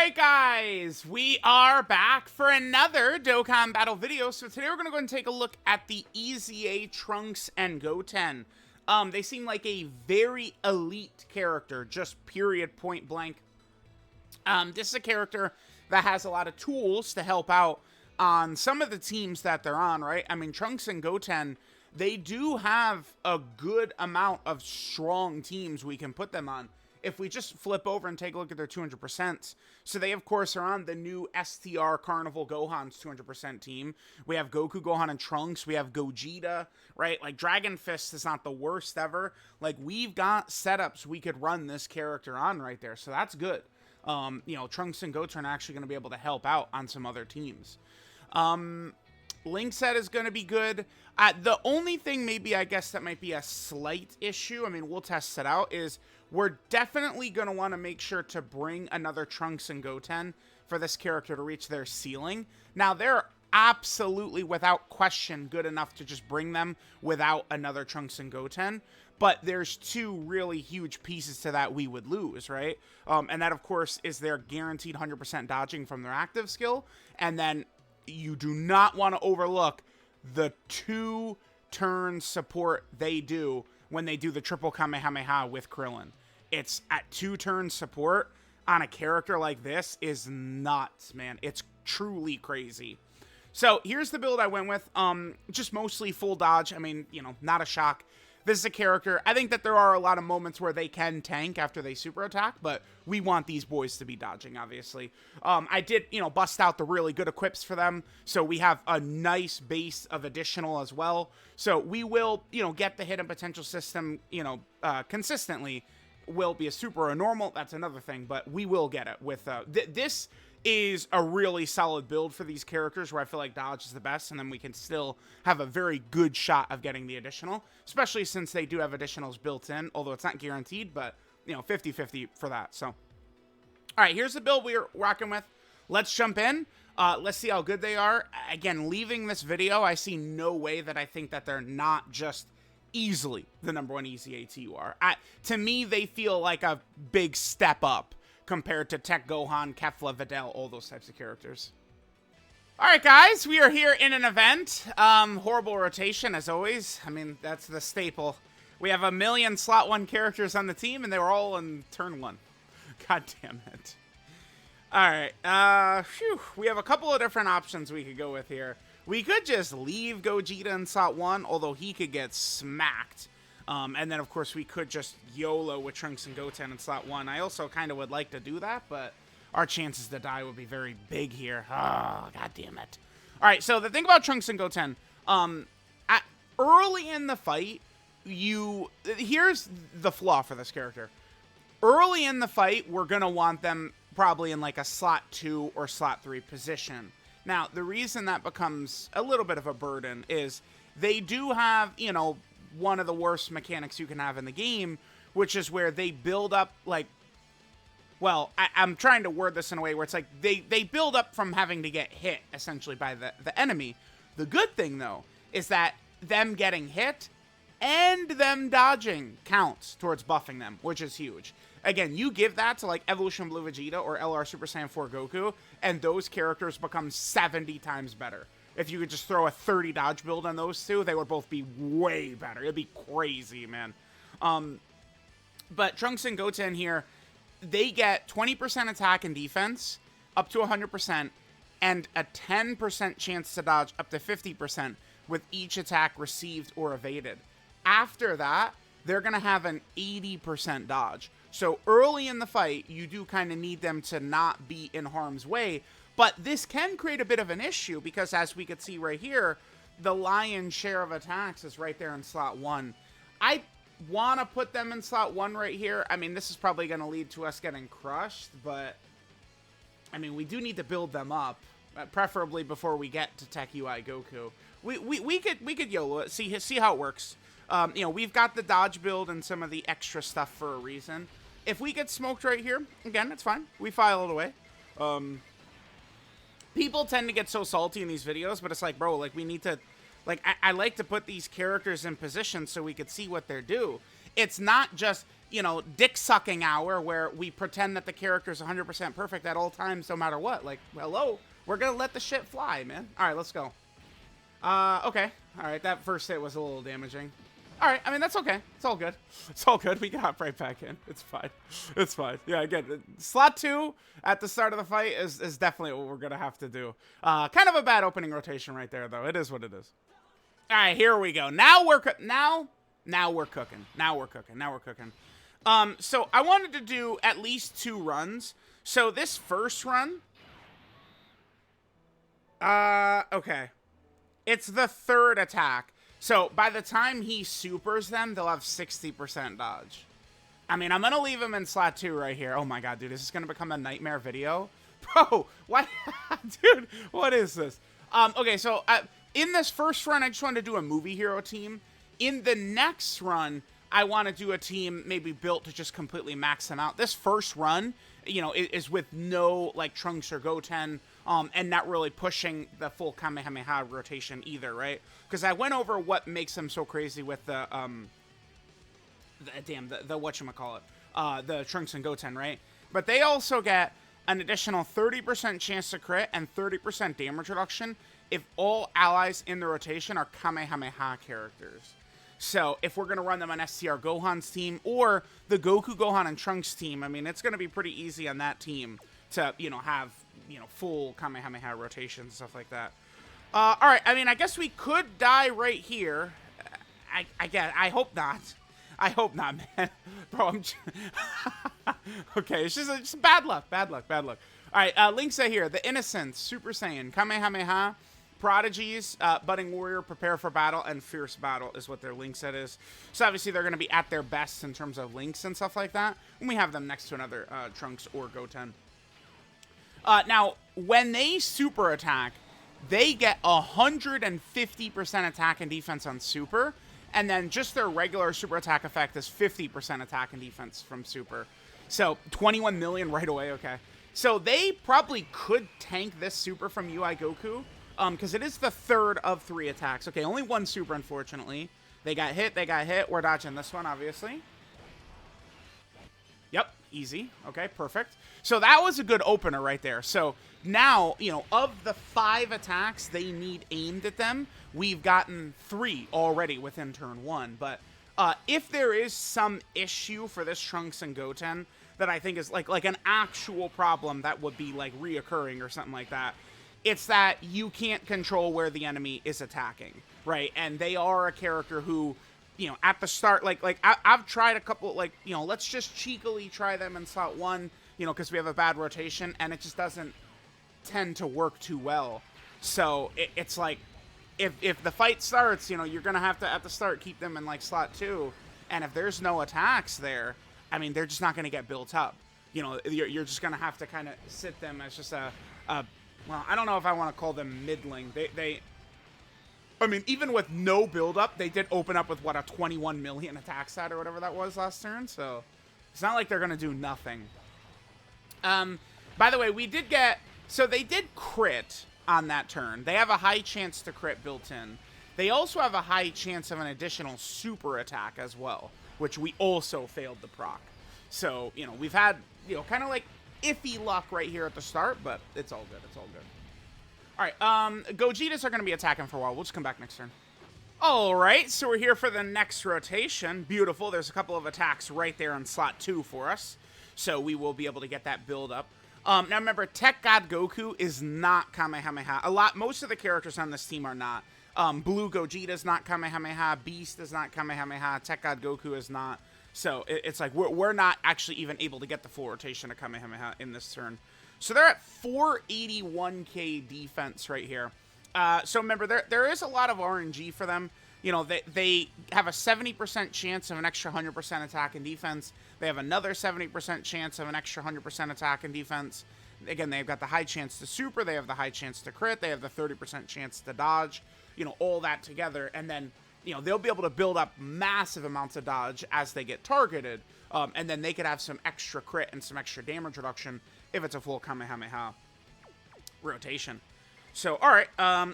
Alright guys, we are back for another Dokkan battle video. So today we're going to go and take a look at the EZA Trunks and GOTEN. They seem like a very elite character, just period, point blank. This is a character that has a lot of tools to help out on some of the teams that they're on, right? I mean, Trunks and GOTEN, they do have a good amount of strong teams we can put them on. If we just flip over and take a look at their 200%, so they, of course, are on the new STR Carnival Gohan's 200% team. We have Goku, Gohan, and Trunks. We have Gogeta, right? Like, Dragon Fist is not the worst ever. Like, we've got setups we could run this character on right there, so that's good. You know, Trunks and GOTEN are actually going to be able to help out on some other teams. Link set is going to be good. The only thing maybe I guess that might be a slight issue, I mean, we'll test it out, is we're definitely going to want to make sure to bring another Trunks and GOTEN for this character to reach their ceiling. Now, they're absolutely, without question, good enough to just bring them without another Trunks and GOTEN. But there's two really huge pieces to that we would lose, right? And that, of course, is their guaranteed 100% dodging from their active skill. And then you do not want to overlook the 2-turn support they do when they do the triple Kamehameha with Krillin. It's at 2-turn support on a character like this is nuts, man. It's truly crazy. So here's the build I went with. Just mostly full dodge. I mean, you know, not a shock. This is a character, I think that there are a lot of moments where they can tank after they super attack, but we want these boys to be dodging, obviously. I did, you know, bust out the really good equips for them, so we have a nice base of additional as well. So we will, you know, get the hidden potential system, you know, consistently. Will be a super or a normal, that's another thing, but we will get it with, this is a really solid build for these characters where I feel like dodge is the best, and then we can still have a very good shot of getting the additional, especially since they do have additionals built in, although it's not guaranteed, but, you know, 50-50 for that. So, all right, here's the build we're rocking with. Let's jump in. Let's see how good they are. Again, leaving this video, I see no way that I think that they're not just easily the #1 EZA TUR. To me, they feel like a big step up compared to Tech Gohan, Kefla, Videl, all those types of characters. Alright guys, we are here in an event. Horrible rotation as always. I mean, that's the staple. We have 1 million slot 1 characters on the team and they were all in turn 1. God damn it. Alright, we have a couple of different options we could go with here. We could just leave Gogeta in slot 1, although he could get smacked. And then, of course, we could just YOLO with Trunks and GOTEN in slot 1. I also kind of would like to do that, but our chances to die would be very big here. Oh, god damn it. All right, so the thing about Trunks and GOTEN, early in the fight, here's the flaw for this character. Early in the fight, we're going to want them probably in like a slot 2 or slot 3 position. Now, the reason that becomes a little bit of a burden is they do have, you know, one of the worst mechanics you can have in the game, which is where they build up, like, well, I'm trying to word this in a way where it's like they build up from having to get hit, essentially, by the enemy. The good thing, though, is that them getting hit and them dodging counts towards buffing them, which is huge. Again, you give that to, like, Evolution Blue Vegeta or LR Super Saiyan 4 Goku, and those characters become 70 times better. If you could just throw a 30 dodge build on those two, they would both be way better. It'd be crazy, man. But Trunks and GOTEN here, they get 20% attack and defense, up to 100%, and a 10% chance to dodge up to 50% with each attack received or evaded. After that, they're going to have an 80% dodge. So early in the fight, you do kind of need them to not be in harm's way. But this can create a bit of an issue because, as we could see right here, the lion's share of attacks is right there in slot 1. I want to put them in slot 1 right here. I mean, this is probably going to lead to us getting crushed, but, I mean, we do need to build them up, preferably before we get to Tech UI Goku. We could YOLO it, see how it works. You know, we've got the dodge build and some of the extra stuff for a reason. If we get smoked right here, again, it's fine. We file it away. People tend to get so salty in these videos, but it's like, bro, like, we need to, like, I like to put these characters in position so we could see what they're due. it's not just, you know, dick-sucking hour where we pretend that the character's 100% perfect at all times, no matter what. Like, hello, we're gonna let the shit fly, man. All right, let's go. Okay. All right, that first hit was a little damaging. All right, I mean, that's okay. It's all good. It's all good. We can hop right back in. It's fine. It's fine. Yeah, again, slot 2 at the start of the fight is definitely what we're going to have to do. Kind of a bad opening rotation right there, though. It is what it is. All right, here we go. Now we're cooking. Now we're cooking. Now we're cooking. So I wanted to do at least 2 runs. So this first run, okay. It's the 3rd attack. So, by the time he supers them, they'll have 60% dodge. I mean, I'm going to leave him in slot 2 right here. Oh my god, dude, is this going to become a nightmare video? Bro, why? Dude, what is this? Okay, so, in this first run, I just wanted to do a movie hero team. In the next run, I want to do a team maybe built to just completely max them out. This first run, you know, is with no, like, Trunks or Goten, and not really pushing the full Kamehameha rotation either, right? Because I went over what makes them so crazy with the whatchamacallit, the Trunks and Goten, right? But they also get an additional 30% chance to crit and 30% damage reduction if all allies in the rotation are Kamehameha characters. So, if we're going to run them on STR Gohan's team or the Goku, Gohan, and Trunks team, I mean, it's going to be pretty easy on that team to, you know, have, you know, full Kamehameha rotations and stuff like that. Alright, I mean, I guess we could die right here. I hope not. I hope not, man. Bro, I'm okay, it's just bad luck. Alright, links are here. The Innocents, Super Saiyan, Kamehameha, Prodigies, Budding Warrior, Prepare for Battle, and Fierce Battle is what their link set is. So obviously they're going to be at their best in terms of links and stuff like that. And we have them next to another Trunks or Goten. Now, when they super attack, they get 150% attack and defense on super. And then just their regular super attack effect is 50% attack and defense from super. So 21 million right away, okay. So they probably could tank this super from UI Goku. Because it is the 3rd of 3 attacks. Okay, only 1 super, unfortunately. They got hit. We're dodging this one, obviously. Yep, easy. Okay, perfect. So that was a good opener right there. So now, you know, of the 5 attacks they need aimed at them, we've gotten 3 already within turn 1. But if there is some issue for this Trunks and Goten that I think is like an actual problem that would be like reoccurring or something like that, it's that you can't control where the enemy is attacking, right? And they are a character who, you know, at the start, I've tried a couple, like, you know, let's just cheekily try them in slot 1, you know, because we have a bad rotation, and it just doesn't tend to work too well. So it's like, if the fight starts, you know, you're going to have to, at the start, keep them in, like, slot 2, and if there's no attacks there, I mean, they're just not going to get built up. You know, you're just going to have to kind of sit them as just well, I don't know if I want to call them middling. I mean, even with no build-up, they did open up with, what, a 21 million attack stat or whatever that was last turn, so it's not like they're going to do nothing. By the way, we did get... So they did crit on that turn. They have a high chance to crit built in. They also have a high chance of an additional super attack as well, which we also failed to proc. So, you know, we've had, you know, kind of like iffy luck right here at the start, but it's all good. It's all good. All right, Gogetas are going to be attacking for a while. We'll just come back next turn. All right, so we're here for the next rotation. Beautiful. There's a couple of attacks right there on slot 2 for us, so we will be able to get that build up. Now remember, Tech God Goku is not Kamehameha. Most of the characters on this team are not. Blue Gogeta is not Kamehameha. Beast is not Kamehameha. Tech God Goku is not. So it's like we're not actually even able to get the full rotation of Kamehameha in this turn. So they're at 481k defense right here. So remember, there is a lot of RNG for them. You know, they have a 70% chance of an extra 100% attack and defense. They have another 70% chance of an extra 100% attack and defense. Again, they've got the high chance to super. They have the high chance to crit. They have the 30% chance to dodge. You know, all that together. And then, you know, they'll be able to build up massive amounts of dodge as they get targeted. And then they could have some extra crit and some extra damage reduction if it's a full Kamehameha rotation. So, alright,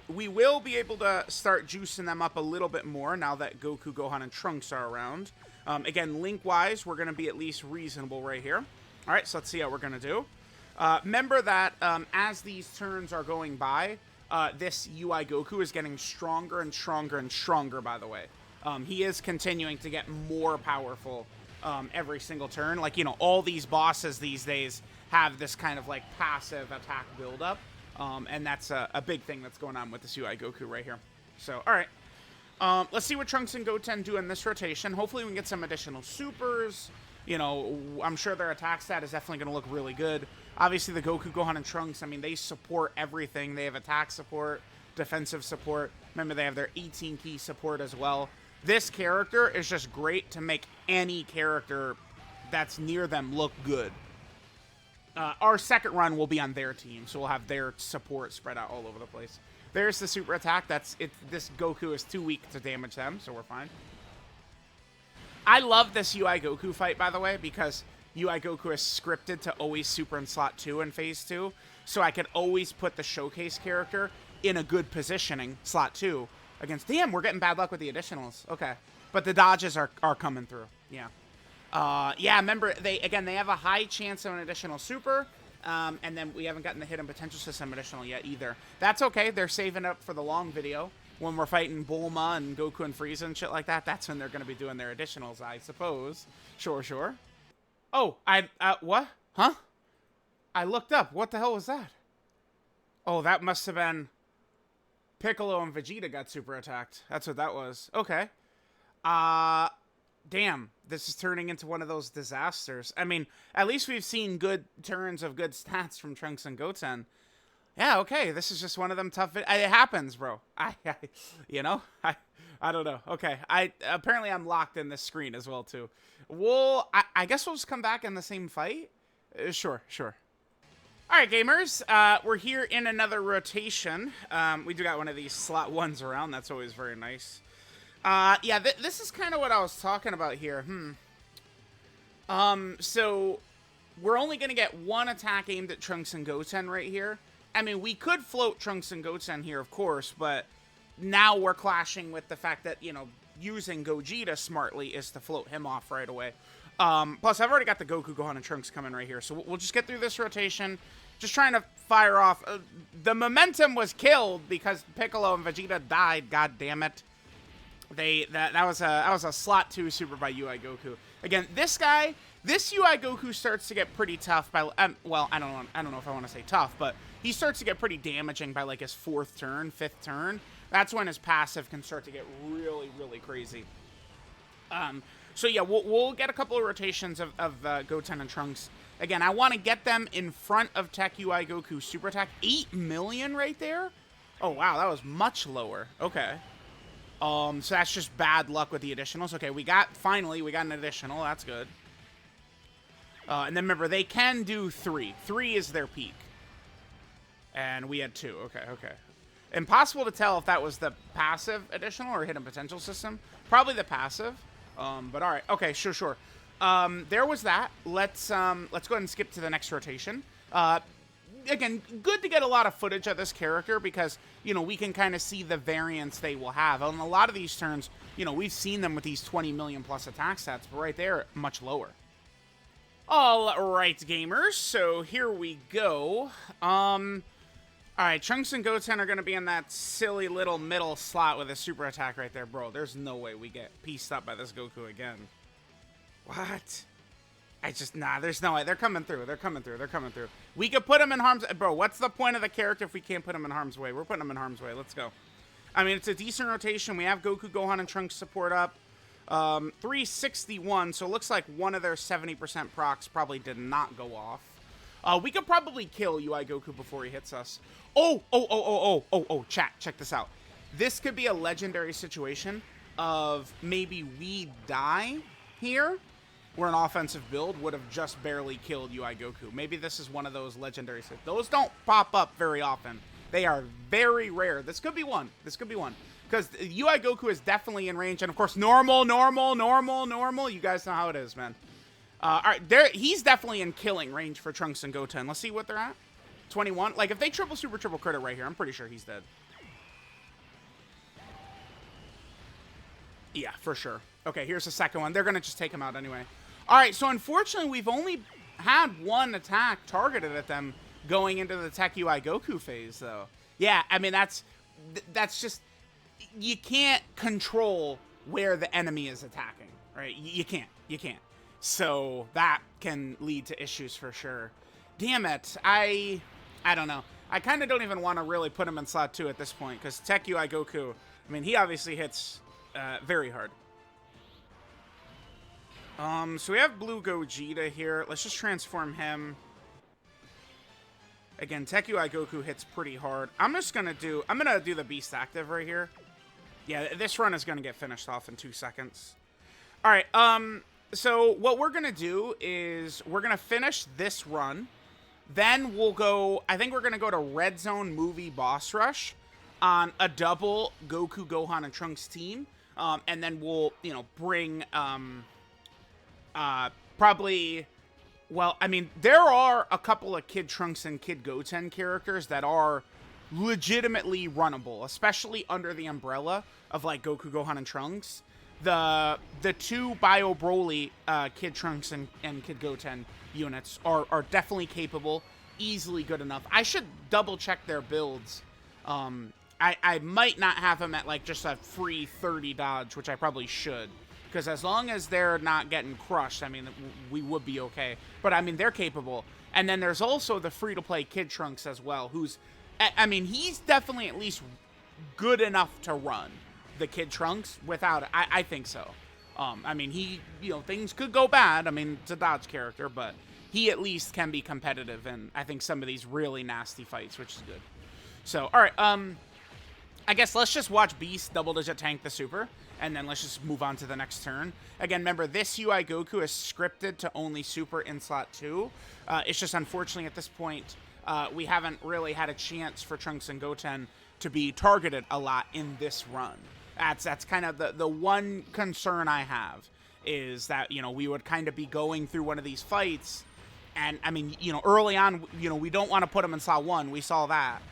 we will be able to start juicing them up a little bit more now that Goku, Gohan, and Trunks are around. Again, link-wise, we're going to be at least reasonable right here. Alright, so let's see how we're going to do. Remember that as these turns are going by, this UI Goku is getting stronger and stronger and stronger, by the way. He is continuing to get more powerful every single turn. Like, you know, all these bosses these days have this kind of, like, passive attack buildup. And that's a big thing that's going on with this UI Goku right here. So, alright. Let's see what Trunks and Goten do in this rotation. Hopefully we can get some additional supers. You know, I'm sure their attack stat is definitely going to look really good. Obviously, the Goku, Gohan, and Trunks, I mean, they support everything. They have attack support, defensive support. Remember, they have their 18-key support as well. This character is just great to make any character that's near them look good. Our second run will be on their team, so we'll have their support spread out all over the place. There's the super attack. This Goku is too weak to damage them, so we're fine. I love this UI Goku fight, by the way, because UI Goku is scripted to always super in slot 2 in phase 2, so I could always put the showcase character in a good positioning, slot 2, against... Damn, we're getting bad luck with the additionals. Okay. But the dodges are coming through. Yeah. Yeah, remember, they have a high chance of an additional super, and then we haven't gotten the hidden potential system additional yet either. That's okay. They're saving up for the long video. When we're fighting Bulma and Goku and Frieza and shit like that, that's when they're going to be doing their additionals, I suppose. Sure, sure. Oh, what? Huh? I looked up. What the hell was that? Oh, that must have been... Piccolo and Vegeta got super attacked. That's what that was. Okay. Damn. This is turning into one of those disasters. I mean, at least we've seen good turns of good stats from Trunks and Goten. Yeah, okay, this is just one of them tough... It happens, bro. You know? I don't know. Okay, apparently I'm locked in this screen as well, too. Well, I guess we'll just come back in the same fight? Sure. Alright, gamers. We're here in another rotation. We do got one of these slot 1s around. That's always very nice. Yeah, this is kind of what I was talking about here. So... We're only going to get one attack aimed at Trunks and Goten right here. I mean, we could float Trunks and Goten here, of course, but now we're clashing with the fact that, you know, using Gogeta smartly is to float him off right away. Plus, I've already got the Goku, Gohan, and Trunks coming right here, so we'll just get through this rotation. Just trying to fire off. The momentum was killed because Piccolo and Vegeta died, god damn it. That was a slot 2 super by UI Goku. Again, this UI Goku starts to get pretty tough by, well, I don't know if I want to say tough, but he starts to get pretty damaging by like his 4th turn, 5th turn. That's when his passive can start to get really, really crazy. So yeah, we'll get a couple of rotations of Goten and Trunks. Again, I want to get them in front of Tech UI Goku super attack. 8 million right there? Oh wow, that was much lower. Okay. So that's just bad luck with the additionals. Okay, finally we got an additional. That's good. And then remember, they can do 3. 3 is their peak. And we had 2. Okay. Impossible to tell if that was the passive additional or hidden potential system. Probably the passive. But alright. Okay, sure. There was that. Let's go ahead and skip to the next rotation. Again, good to get a lot of footage of this character because, you know, we can kind of see the variance they will have. On a lot of these turns, you know, we've seen them with these 20 million plus attack stats, but right there, much lower. Alright, gamers, so here we go. Alright, Trunks and Goten are going to be in that silly little middle slot with a super attack right there. Bro, there's no way we get pieced up by this Goku again. What? Nah, there's no way. They're coming through. We could put them in harm's... Bro, what's the point of the character if we can't put them in harm's way? We're putting them in harm's way. Let's go. I mean, it's a decent rotation. We have Goku, Gohan, and Trunks support up. 361, so it looks like one of their 70% procs probably did not go off. We could probably kill UI Goku before he hits us. Oh, chat, check this out. This could be a legendary situation of maybe we die here, where an offensive build would have just barely killed UI Goku. Maybe this is one of those legendary... Those don't pop up very often. They are very rare. This could be one. Because UI Goku is definitely in range. And, of course, normal. You guys know how it is, man. All right, he's definitely in killing range for Trunks and Goten. Let's see what they're at. 21. Like, if they triple super triple crit right here, I'm pretty sure he's dead. Yeah, for sure. Okay, here's the second one. They're going to just take him out anyway. All right, so unfortunately, we've only had one attack targeted at them going into the Tech UI Goku phase, though. Yeah, I mean, that's just... You can't control where the enemy is attacking, right? You can't. You can't. So that can lead to issues for sure. Damn it. I don't know. I kind of don't even want to really put him in slot 2 at this point, because Tech UI Goku, I mean, he obviously hits very hard. So we have Blue Gogeta here. Let's just transform him. Again, Tech UI Goku hits pretty hard. I'm gonna do the Beast Active right here. Yeah, this run is gonna get finished off in 2 seconds. All right, so what we're gonna do is we're gonna finish this run. Then we'll go, I think we're gonna go to Red Zone Movie Boss Rush on a double Goku, Gohan, and Trunks team. And then we'll, you know, bring, probably, well, I mean, there are a couple of Kid Trunks and Kid Goten characters that are legitimately runnable, especially under the umbrella of, like, Goku, Gohan, and Trunks. The 2 Bio Broly Kid Trunks and Kid Goten units are definitely capable, easily good enough. I should double check their builds. I might not have them at, like, just a free 30 dodge, which I probably should. Because as long as they're not getting crushed, I mean, we would be okay. But, I mean, they're capable. And then there's also the free-to-play Kid Trunks as well, who's... I mean, he's definitely at least good enough to run the Kid Trunks without... I think so. I mean, he... You know, things could go bad. I mean, it's a dodge character, but he at least can be competitive in, I think, some of these really nasty fights, which is good. So, all right, I guess let's just watch Beast double-digit tank the super, and then let's just move on to the next turn. Again, remember, this UI Goku is scripted to only super in slot 2. It's just, unfortunately, at this point, we haven't really had a chance for Trunks and Goten to be targeted a lot in this run. That's kind of the one concern I have, is that, you know, we would kind of be going through one of these fights, and, I mean, you know, early on, you know, we don't want to put them in slot 1. We saw that.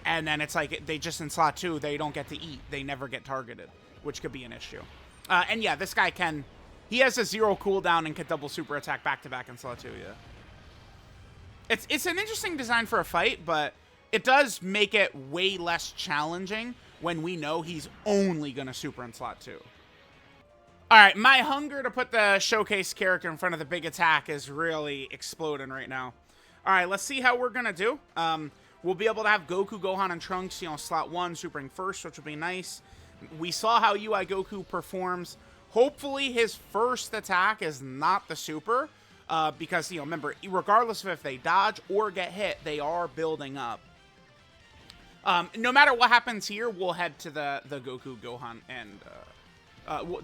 And then it's like, they just in slot 2, they don't get to eat. They never get targeted, which could be an issue. And yeah, this guy can... He has a 0 cooldown and can double super attack back-to-back in slot 2, yeah. It's an interesting design for a fight, but it does make it way less challenging when we know he's only going to super in slot 2. Alright, my hunger to put the showcase character in front of the big attack is really exploding right now. Alright, let's see how we're going to do. We'll be able to have Goku, Gohan, and Trunks, you know, slot 1, supering first, which will be nice. We saw how UI Goku performs. Hopefully his first attack is not the super, because, you know, remember, regardless of if they dodge or get hit, they are building up. No matter what happens here, we'll head to the Goku, Gohan, and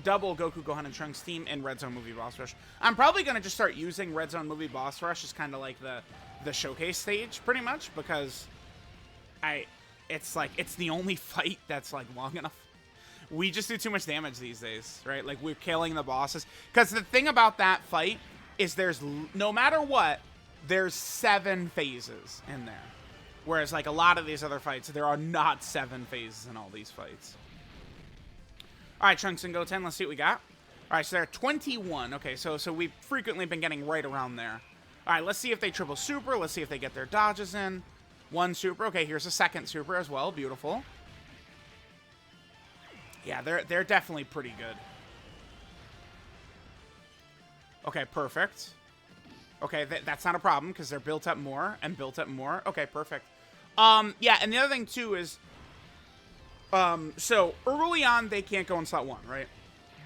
double Goku, Gohan, and Trunks team in Red Zone Movie Boss Rush. I'm probably going to just start using Red Zone Movie Boss Rush as kind of like the showcase stage, pretty much, because it's like, it's the only fight that's, like, long enough. We just do too much damage these days, right? Like, we're killing the bosses. Because the thing about that fight is there's, no matter what, there's 7 phases in there. Whereas, like, a lot of these other fights, there are not 7 phases in all these fights. Alright, Trunks and Goten, let's see what we got. Alright, so they're 21. Okay, so we've frequently been getting right around there. Alright, let's see if they triple super. Let's see if they get their dodges in. 1 super. Okay, here's a 2nd super as well. Beautiful. Yeah, they're definitely pretty good. Okay, perfect. Okay, that's not a problem, because they're built up more and built up more. Okay, perfect. Yeah, and the other thing, too, is... so, early on, they can't go in slot 1, right?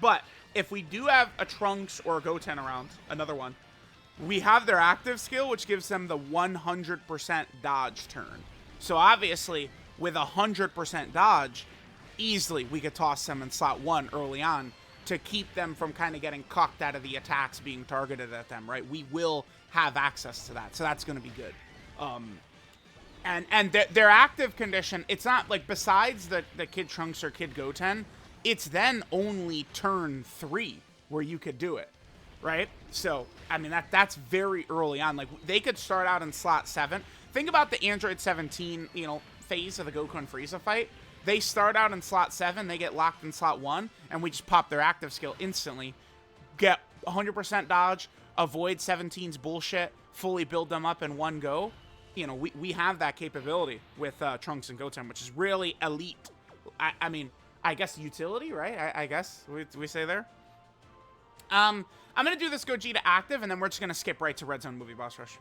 But, if we do have a Trunks or a Goten around, another one, we have their active skill, which gives them the 100% dodge turn. So, obviously, with 100% dodge, easily we could toss them in slot 1 early on to keep them from kind of getting cocked out of the attacks being targeted at them, right? We will have access to that, so that's going to be good. And their active condition, it's not, like, besides the Kid Trunks or Kid Goten, it's then only turn 3 where you could do it, right? So, I mean, that's very early on. Like, they could start out in slot 7. Think about the Android 17, you know, phase of the Goku and Frieza fight. They start out in slot 7, they get locked in slot 1, and we just pop their active skill instantly. Get 100% dodge, avoid 17's bullshit, fully build them up in one go. You know, we have that capability with Trunks and Goten, which is really elite. I mean, I guess utility, right? I guess we say there. I'm going to do this Gogeta active, and then we're just going to skip right to Red Zone movie boss rush.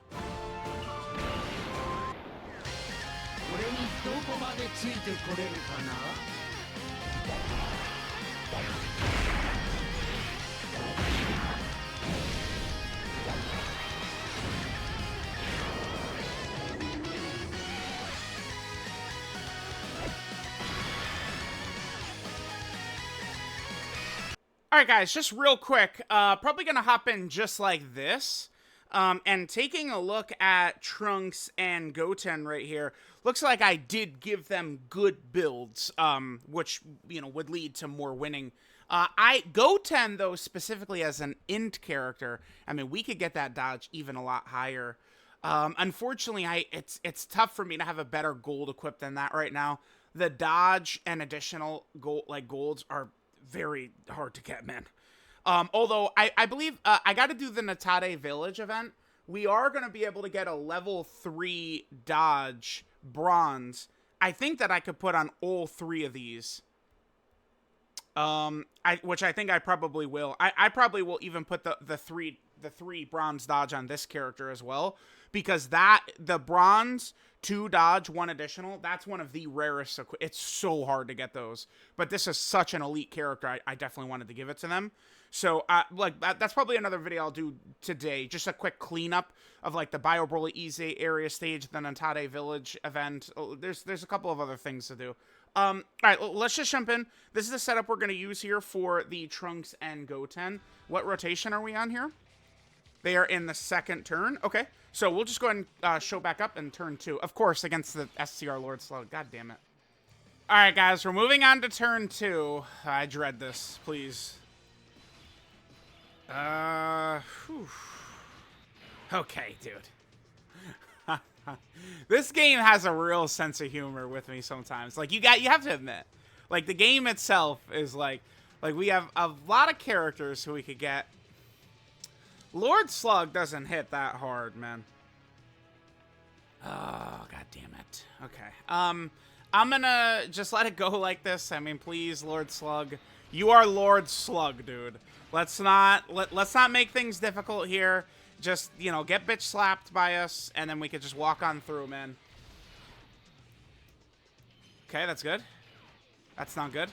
Alright guys, just real quick, probably gonna hop in just like this, and taking a look at Trunks and Goten right here, looks like I did give them good builds, which, you know, would lead to more winning. Goten, though, specifically as an int character, I mean, we could get that dodge even a lot higher. Unfortunately, it's tough for me to have a better gold equipped than that right now. The dodge and additional golds are very hard to get, man. Although I believe I got to do the Natate Village event. We are going to be able to get a level 3 dodge bronze. I think that I could put on all 3 of these. Which I think I probably will. I probably will even put the three bronze dodge on this character as well, because the bronze 2 dodge 1 additional, that's one of the rarest. It's so hard to get those, but this is such an elite character. I definitely wanted to give it to them. So like that's probably another video I'll do today, just a quick cleanup of like the Bio Broly EZA area stage, the Natate Village event. There's a couple of other things to do. All right, let's just jump in. This is the setup we're going to use here for the Trunks and Goten. What rotation are we on here? They are in the second turn. Okay, so we'll just go ahead and show back up in turn 2. Of course, against the SCR Lord Slug. God damn it. All right, guys, we're moving on to turn 2. I dread this. Please. Okay, dude. This game has a real sense of humor with me sometimes. Like, you have to admit. Like, the game itself is like we have a lot of characters who we could get. Lord Slug doesn't hit that hard, man. Oh, god damn it. Okay. I'm gonna just let it go like this. I mean, please, Lord Slug. You are Lord Slug, dude. Let's not make things difficult here. Just, you know, get bitch slapped by us, and then we could just walk on through, man. Okay, that's good. That's not good.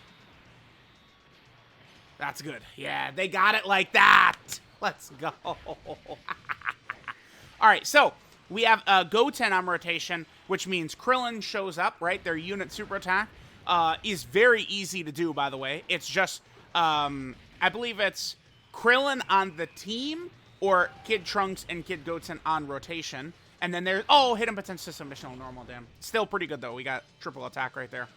That's good. Yeah, they got it like that. Let's go. All right, so we have Goten on rotation, which means Krillin shows up, right? Their unit super attack is very easy to do, by the way. It's just, I believe it's Krillin on the team, or Kid Trunks and Kid Goten on rotation. And then there's, oh, hidden potential submission normal, damn. Still pretty good, though. We got triple attack right there.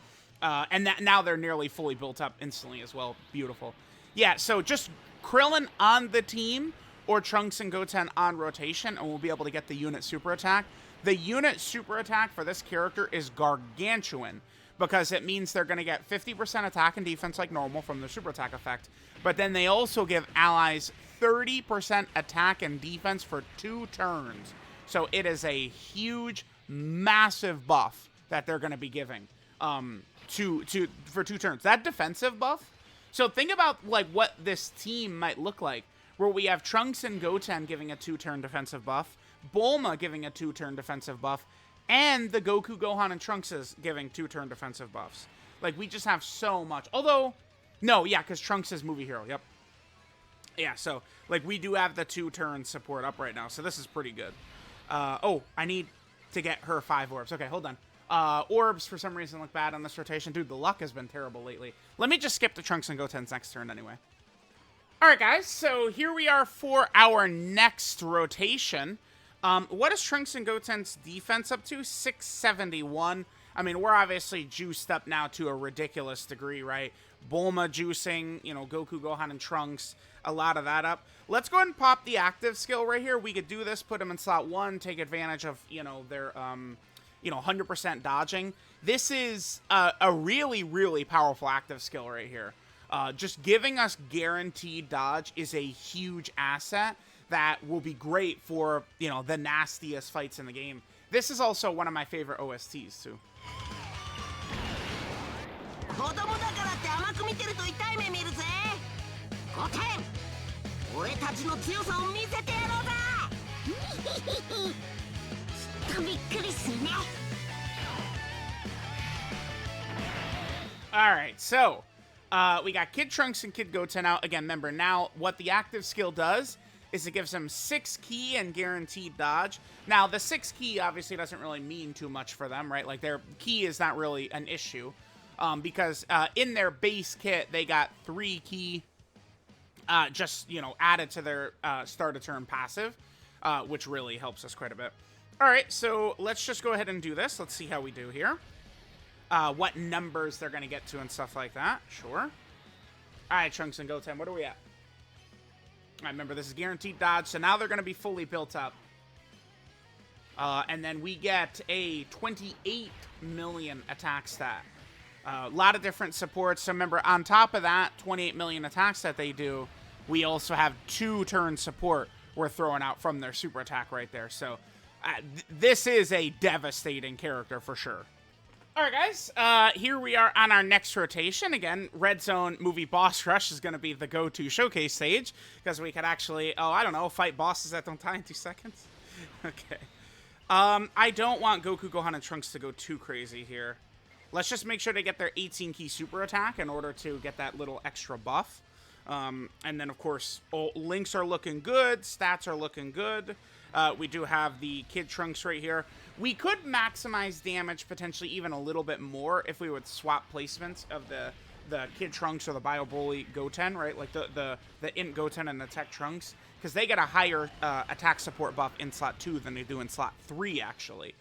And now they're nearly fully built up instantly as well. Beautiful. Yeah, so just Krillin on the team, or Trunks and Goten on rotation, and we'll be able to get the unit super attack. The unit super attack for this character is gargantuan, because it means they're going to get 50% attack and defense like normal from the super attack effect. But then they also give allies 30% attack and defense for 2 turns. So it is a huge, massive buff that they're going to be giving for 2 turns. That defensive buff. So think about like what this team might look like, where we have Trunks and Goten giving a 2-turn defensive buff, Bulma giving a 2-turn defensive buff, and the Goku, Gohan, and Trunks is giving 2-turn defensive buffs. Like, we just have so much. Although, no, yeah, because Trunks is movie hero. Yep. Yeah, so, like, we do have the 2-turn support up right now, so this is pretty good. Oh, I need to get her 5 orbs. Okay, hold on. Orbs, for some reason, look bad on this rotation. Dude, the luck has been terrible lately. Let me just skip the Trunks and Goten's next turn anyway. Alright, guys, so here we are for our next rotation. What is Trunks and Goten's defense up to? 671. I mean, we're obviously juiced up now to a ridiculous degree, right? Bulma juicing, you know, Goku, Gohan, and Trunks, a lot of that up. Let's go ahead and pop the active skill right here. We could do this, put them in slot 1, take advantage of, you know, their, 100% dodging. This is a really, really powerful active skill right here. Just giving us guaranteed dodge is a huge asset that will be great for, you know, the nastiest fights in the game. This is also one of my favorite OSTs, too. Alright, so we got Kid Trunks and Kid Goten out. Again, remember, now what the active skill does is it gives them 6 ki and guaranteed dodge. Now, the 6 ki obviously doesn't really mean too much for them, right? Like, their ki is not really an issue. Because in their base kit, they got 3 ki just, you know, added to their start of turn passive, which really helps us quite a bit. All right, so let's just go ahead and do this. Let's see how we do here. What numbers they're going to get to and stuff like that. Sure. All right, Trunks and Goten, what are we at? I remember this is guaranteed dodge, so now they're going to be fully built up. And then we get a 28 million attack stat. A lot of different supports. So remember, on top of that 28 million attacks that they do, we also have 2 turn support we're throwing out from their super attack right there. So this is a devastating character for sure. All right, guys, here we are on our next rotation. Again, Red Zone movie Boss Rush is going to be the go-to showcase stage because we could actually, I don't know, fight bosses that don't die in 2 seconds. Okay. I don't want Goku, Gohan, and Trunks to go too crazy here. Let's just make sure they get their 18 key super attack in order to get that little extra buff. And then, of course, links are looking good. Stats are looking good. We do have the Kid Trunks right here. We could maximize damage potentially even a little bit more if we would swap placements of the Kid Trunks or the Bio Bully Goten, right? Like the Int Goten and the Tech Trunks. Because they get a higher attack support buff in slot 2 than they do in slot 3, actually.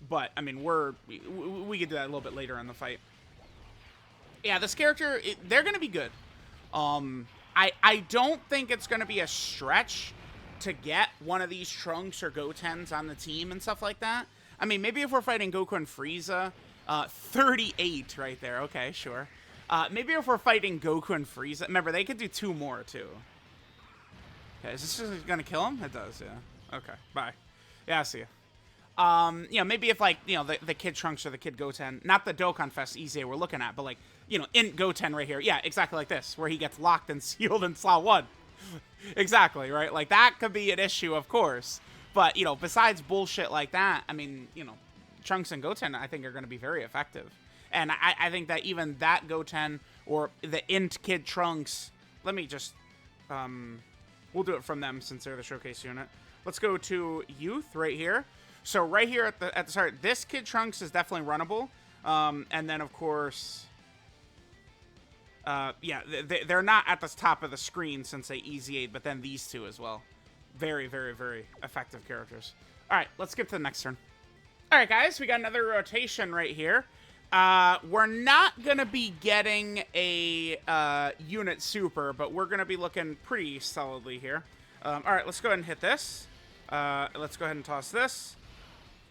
But, I mean, we could do that a little bit later in the fight. Yeah, this character, they're going to be good. I don't think it's going to be a stretch to get one of these Trunks or Gotens on the team and stuff like that. I mean, maybe if we're fighting Goku and Frieza, 38 right there. Okay, sure. Maybe if we're fighting Goku and Frieza, remember, they could do 2 more, too. Okay, is this just going to kill him? It does, yeah. Okay, bye. Yeah, I'll see you. You know, maybe if, like, you know, the Kid Trunks or the Kid Goten, not the Dokkan Fest EZA we're looking at, but, like, you know, in Goten right here. Yeah, exactly like this, where he gets locked and sealed in slot 1. Exactly, right? Like, that could be an issue, of course. But, you know, besides bullshit like that, I mean, you know, Trunks and Goten, I think, are going to be very effective. And I think that even that Goten or the Int Kid Trunks, let me just, we'll do it from them since they're the showcase unit. Let's go to Youth right here. So right here at the start, this Kid Trunks is definitely runnable. And then, of course, yeah, they're not at the top of the screen since they EZ8, but then these two as well. Very, very, very effective characters. All right, let's skip to the next turn. All right, guys, we got another rotation right here. We're not going to be getting a unit super, but we're going to be looking pretty solidly here. All right, let's go ahead and hit this. Let's go ahead and toss this.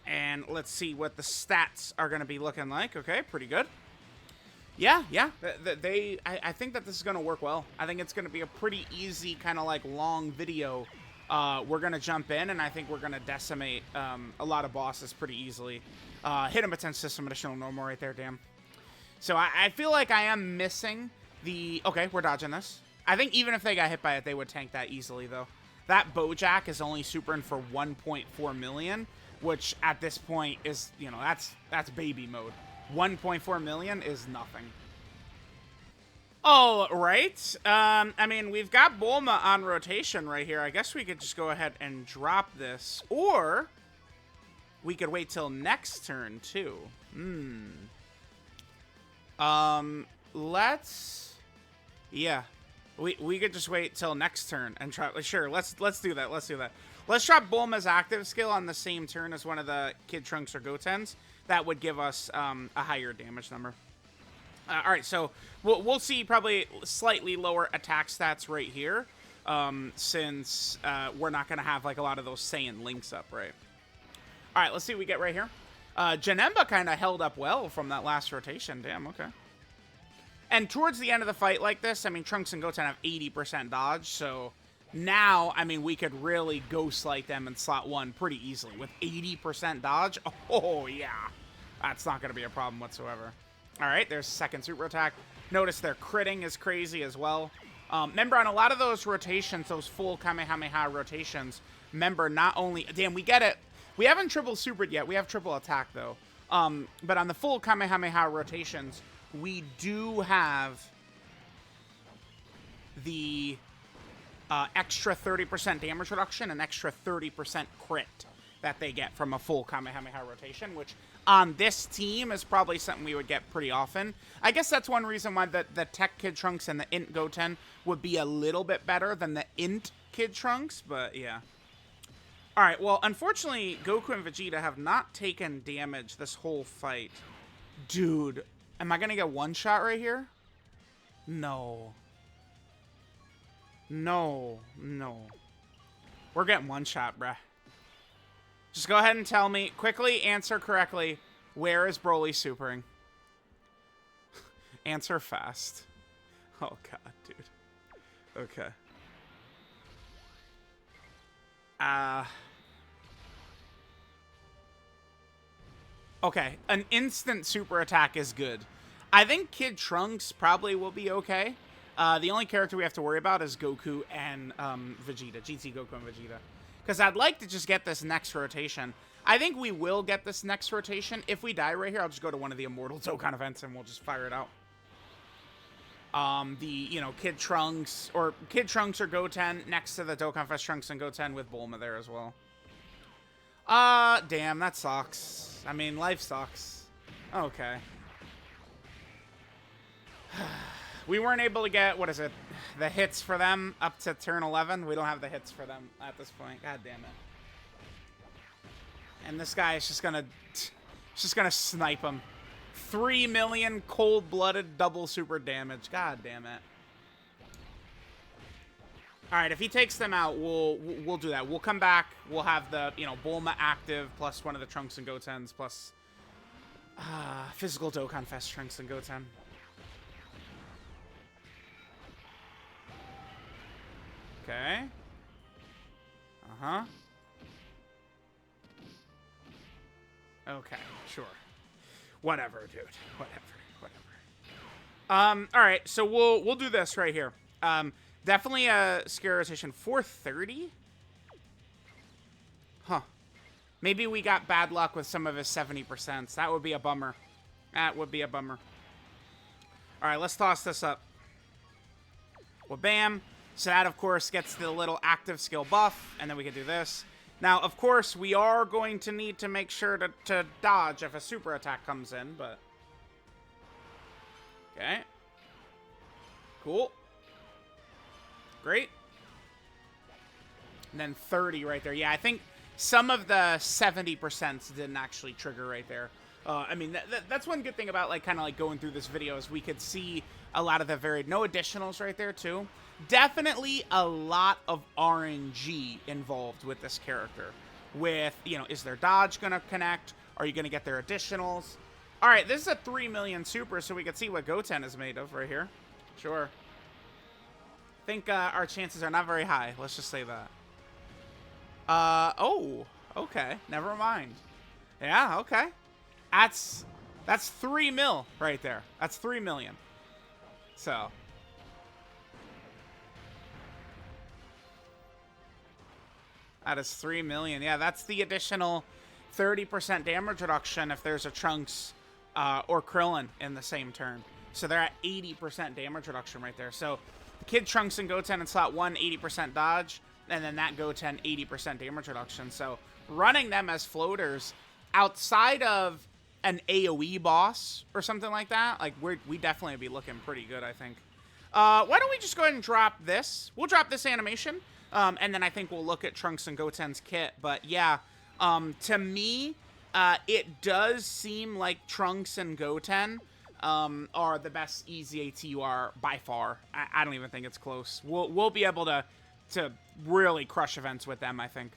And let's see what the stats are going to be looking like. Okay, pretty good. Yeah. I think that this is going to work well. I think it's going to be a pretty easy kind of like long video. We're going to jump in, and I think we're going to decimate a lot of bosses pretty easily. Hit him with 10 system additional normal right there, damn. So I feel like I am missing the... Okay, we're dodging this. I think even if they got hit by it, they would tank that easily, though. That Bojack is only supering for 1.4 million, which at this point is, you know, that's baby mode. 1.4 million is nothing. All right. I mean, we've got Bulma on rotation right here. I guess we could just go ahead and drop this. Or we could wait till next turn, too. Let's... Yeah. We could just wait till next turn and try... Sure, let's do that. Let's do that. Let's drop Bulma's active skill on the same turn as one of the Kid Trunks or Gotens. That would give us a higher damage number. All right, so we'll see probably slightly lower attack stats right here, since we're not going to have like a lot of those Saiyan links up, right? All right, let's see what we get right here. Janemba kind of held up well from that last rotation. Damn, okay. And towards the end of the fight like this, I mean, Trunks and Goten have 80% dodge, so now, I mean, we could really Ghost-Light them in slot 1 pretty easily. With 80% dodge, oh, yeah. That's not going to be a problem whatsoever. All right, there's second super attack. Notice their critting is crazy as well. Remember, on a lot of those rotations, those full Kamehameha rotations, remember, not only... Damn, we get it. We haven't triple supered yet. We have triple attack, though. But on the full Kamehameha rotations, we do have the extra 30% damage reduction and extra 30% crit that they get from a full Kamehameha rotation, which on this team is probably something we would get pretty often. I guess that's one reason why the Tech Kid Trunks and the Int Goten would be a little bit better than the Int Kid Trunks, but yeah. Alright, well, unfortunately, Goku and Vegeta have not taken damage this whole fight. Dude, am I gonna get one shot right here? No. No. No. We're getting one shot, bruh. Just go ahead and tell me, quickly answer correctly, where is Broly supering? Answer fast. Oh, God, dude. Okay. Okay, an instant super attack is good. I think Kid Trunks probably will be okay. The only character we have to worry about is Goku and Vegeta. GT Goku and Vegeta. Because I'd like to just get this next rotation. I think we will get this next rotation. If we die right here, I'll just go to one of the Immortal Dokkan events and we'll just fire it out. You know, Kid Trunks or Goten next to the Dokkan Fest Trunks and Goten with Bulma there as well. Damn, that sucks. I mean, life sucks. Okay. We weren't able to get, what is it, the hits for them up to turn 11. We don't have the hits for them at this point. God damn it. And this guy is just gonna snipe him. 3 million cold-blooded double super damage. God damn it. All right, if he takes them out, we'll do that. We'll come back. We'll have the, you know, Bulma active plus one of the Trunks and Gotens plus physical Dokkan Fest Trunks and Goten. Okay. Uh-huh. Okay, sure. Whatever, dude. Whatever. All right, so we'll do this right here. Definitely a scare rotation. 430? Huh. Maybe we got bad luck with some of his 70%. That would be a bummer. That would be a bummer. All right, let's toss this up. Well, bam. So that, of course, gets the little active skill buff, and then we can do this. Now, of course, we are going to need to make sure to dodge if a super attack comes in, but... Okay. Cool. Great. And then 30 right there. Yeah, I think some of the 70% didn't actually trigger right there. I mean, that's one good thing about, like, kind of, like, going through this video is we could see a lot of the varied... No additionals right there, too. Definitely a lot of RNG involved with this character. With, you know, is their dodge going to connect? Are you going to get their additionals? All right, this is a 3 million super, so we can see what Goten is made of right here. Sure. I think our chances are not very high. Let's just say that. Oh, okay. Never mind. Yeah, okay. That's 3 mil right there. That's 3 million. So... That is 3 million. Yeah, that's the additional 30% damage reduction if there's a Trunks or Krillin in the same turn. So they're at 80% damage reduction right there. So the Kid Trunks and Goten in slot 1, 80% dodge, and then that Goten, 80% damage reduction. So running them as floaters outside of an AoE boss or something like that, like we definitely be looking pretty good, I think. Why don't we just go ahead and drop this? We'll drop this animation. And then I think we'll look at Trunks and Goten's kit. But yeah, to me, it does seem like Trunks and Goten are the best EZA TUR by far. I don't even think it's close. We'll be able to really crush events with them, I think.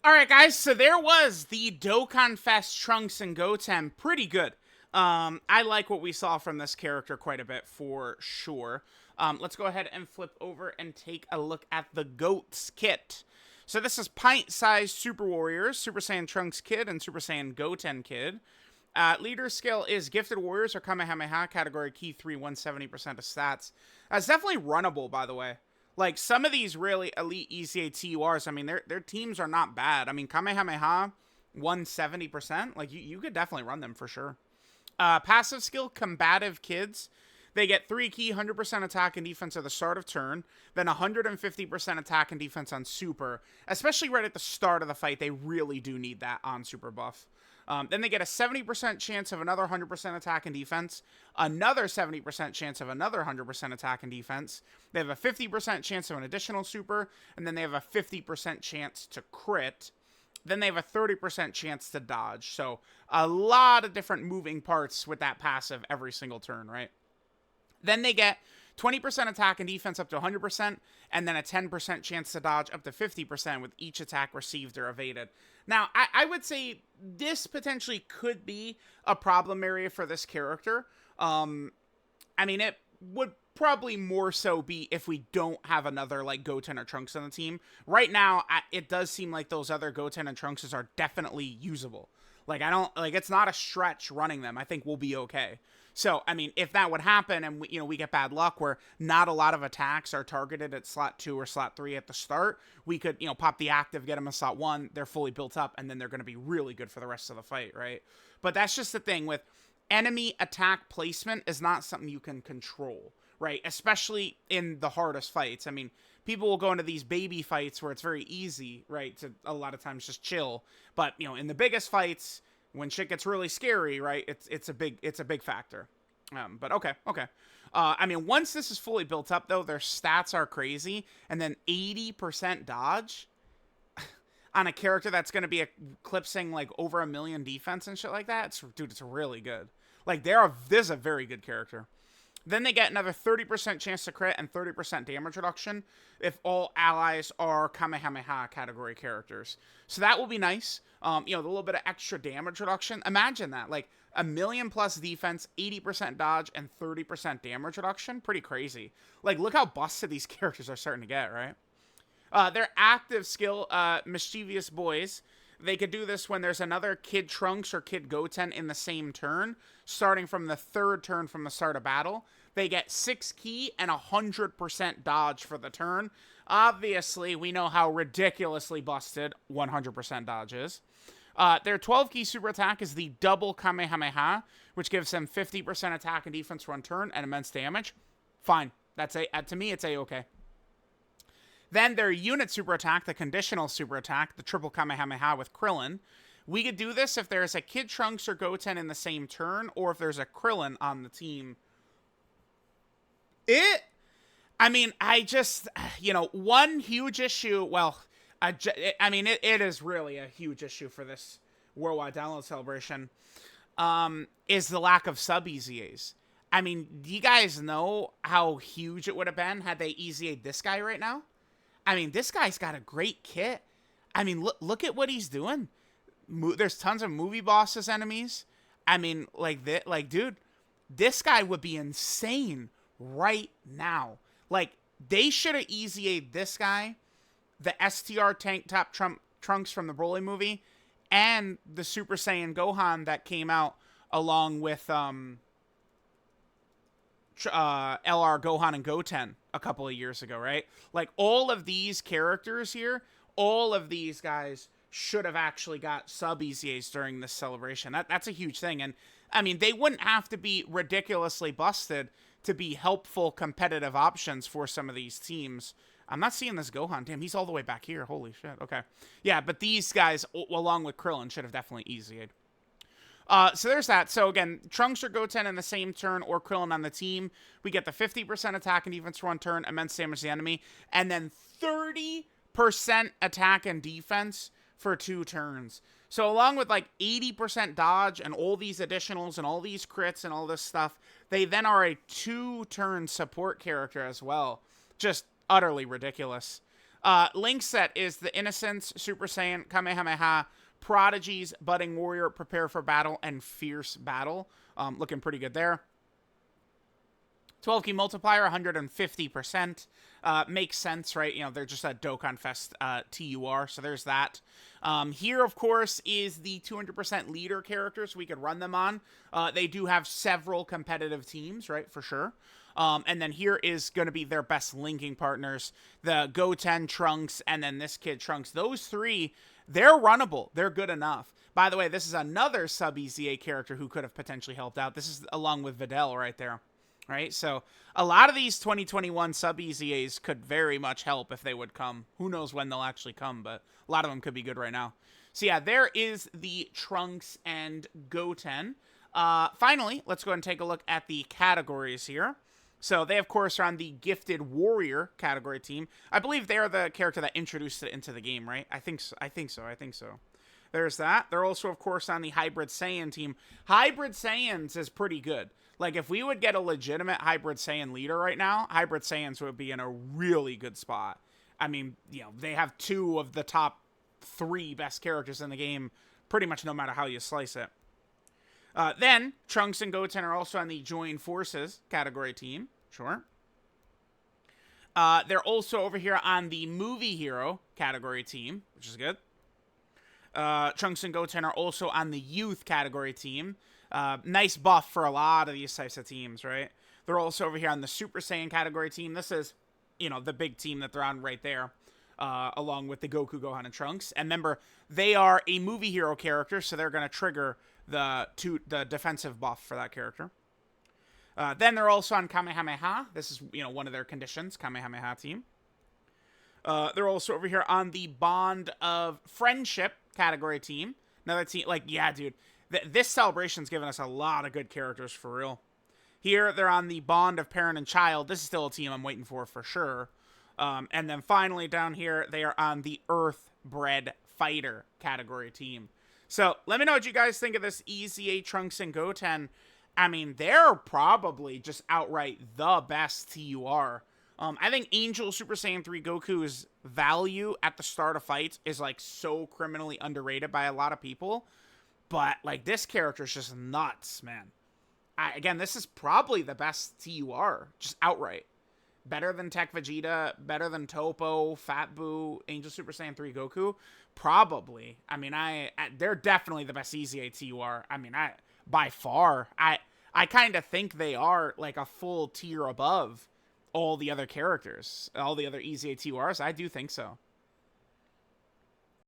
Alright guys, so there was the Dokkan Fest Trunks and Goten. Pretty good. I like what we saw from this character quite a bit, for sure. Let's go ahead and flip over and take a look at the GOAT's kit. So this is pint-sized Super Warriors, Super Saiyan Trunks Kid, and Super Saiyan Goten Kid. Leader skill is Gifted Warriors or Kamehameha, category key 3, 170% of stats. That's definitely runnable, by the way. Like, some of these really elite EZA TURs, I mean, their teams are not bad. I mean, Kamehameha, 170%. Like, you could definitely run them for sure. Passive skill, Combative Kids. They get 3 key, 100% attack and defense at the start of turn, then 150% attack and defense on Super. Especially right at the start of the fight, they really do need that on Super buff. Then they get a 70% chance of another 100% attack and defense, another 70% chance of another 100% attack and defense. They have a 50% chance of an additional super, and then they have a 50% chance to crit. Then they have a 30% chance to dodge. So a lot of different moving parts with that passive every single turn, right? Then they get 20% attack and defense up to 100%, and then a 10% chance to dodge up to 50% with each attack received or evaded. Now, I would say this potentially could be a problem area for this character. I mean, it would probably more so be if we don't have another, like, Goten or Trunks on the team. Right now, it does seem like those other Goten and Trunkses are definitely usable. Like, it's not a stretch running them. I think we'll be okay. So, I mean, if that would happen and, we get bad luck where not a lot of attacks are targeted at slot 2 or slot 3 at the start, we could, pop the active, get them in slot 1, they're fully built up, and then they're going to be really good for the rest of the fight, right? But that's just the thing with enemy attack placement is not something you can control, right? Especially in the hardest fights. I mean, people will go into these baby fights where it's very easy, right, to a lot of times just chill. But, in the biggest fights, when shit gets really scary, right, it's a big factor. But okay. I mean, once this is fully built up, though, their stats are crazy. And then 80% dodge on a character that's going to be eclipsing, like, over 1 million defense and shit like that. It's really good. Like, this is a very good character. Then they get another 30% chance to crit and 30% damage reduction if all allies are Kamehameha category characters. So that will be nice. The little bit of extra damage reduction. Imagine that. Like, 1 million plus defense, 80% dodge, and 30% damage reduction. Pretty crazy. Like, look how busted these characters are starting to get, right? Their active skill, Mischievous Boys. They could do this when there's another Kid Trunks or Kid Goten in the same turn, starting from the 3rd turn from the start of battle. They get 6 key and 100% dodge for the turn. Obviously, we know how ridiculously busted 100% dodge is. Their 12 key super attack is the double Kamehameha, which gives them 50% attack and defense for 1 turn and immense damage. Fine. To me, it's A-okay. Then their unit super attack, the conditional super attack, the triple Kamehameha with Krillin. We could do this if there's a Kid Trunks or Goten in the same turn, or if there's a Krillin on the team. One huge issue, it is really a huge issue for this worldwide download celebration, is the lack of sub-EZAs. I mean, do you guys know how huge it would have been had they EZA'd this guy right now? I mean, this guy's got a great kit. I mean, look at what he's doing. There's tons of movie bosses enemies. I mean, dude, this guy would be insane right now. Like, they should have EZA'd this guy, the STR tank top Trunks from the Broly movie, and the Super Saiyan Gohan that came out along with LR Gohan and Goten a couple of years ago, right? Like, all of these characters here, all of these guys should have actually got sub EZAs during this celebration. That's a huge thing. And I mean, they wouldn't have to be ridiculously busted to be helpful competitive options for some of these teams. I'm not seeing this Gohan. Damn, he's all the way back here. Holy shit. Okay. Yeah, but these guys, along with Krillin, should have definitely EZA'd. So there's that. So again, Trunks or Goten in the same turn or Krillin on the team. We get the 50% attack and defense for one turn, immense damage to the enemy, and then 30% attack and defense for 2 turns. So along with like 80% dodge and all these additionals and all these crits and all this stuff, they then are a 2-turn support character as well. Just utterly ridiculous. Link set is the Innocence, Super Saiyan, Kamehameha, Prodigies, Budding Warrior, Prepare for Battle, and Fierce Battle. Looking pretty good there. 12 key multiplier, 150%. Makes sense, right? You know, they're just a Dokkan Fest TUR, so there's that. Here, of course, is the 200% leader characters we could run them on. They do have several competitive teams, right, for sure. And then here is going to be their best linking partners, the Goten, Trunks, and then this kid, Trunks. Those 3, they're runnable. They're good enough. By the way, this is another sub-EZA character who could have potentially helped out. This is along with Videl right there. Right, so a lot of these 2021 sub-EZAs could very much help if they would come. Who knows when they'll actually come, but a lot of them could be good right now. So yeah, there is the Trunks and Goten. Finally, let's go ahead and take a look at the categories here. So they, of course, are on the Gifted Warrior category team. I believe they are the character that introduced it into the game, right? I think so. There's that. They're also, of course, on the Hybrid Saiyan team. Hybrid Saiyans is pretty good. Like, if we would get a legitimate Hybrid Saiyan leader right now, Hybrid Saiyans would be in a really good spot. I mean, you know, they have 2 of the top 3 best characters in the game, pretty much no matter how you slice it. Then, Trunks and Goten are also on the Join Forces category team. Sure. They're also over here on the Movie Hero category team, which is good. Trunks and Goten are also on the Youth category team. Nice buff for a lot of these types of teams, right? They're also over here on the Super Saiyan category team. This is, you know, the big team that they're on right there, along with the Goku, Gohan, and Trunks. And remember, they are a Movie Hero character, so they're going to trigger the defensive buff for that character. Then they're also on Kamehameha. This is, you know, one of their conditions, Kamehameha team. They're also over here on the Bond of Friendship category team. Another team, like, yeah, dude. This celebration's given us a lot of good characters for real. Here, they're on the Bond of Parent and Child. This is still a team I'm waiting for sure. And then finally down here, they are on the Earthbred Fighter category team. So let me know what you guys think of this EZA, Trunks, and Goten. I mean, they're probably just outright the best TUR. I think Angel Super Saiyan 3 Goku's value at the start of fights is, like, so criminally underrated by a lot of people. But, like, this character is just nuts, man. Again, this is probably the best TUR, just outright. Better than Tech Vegeta, better than Topo, Fat Boo, Angel Super Saiyan 3 Goku. Probably. I mean, they're definitely the best EZA TUR. I mean, by far. I kind of think they are, like, a full tier above all the other characters, all the other EZA TURs. I do think so.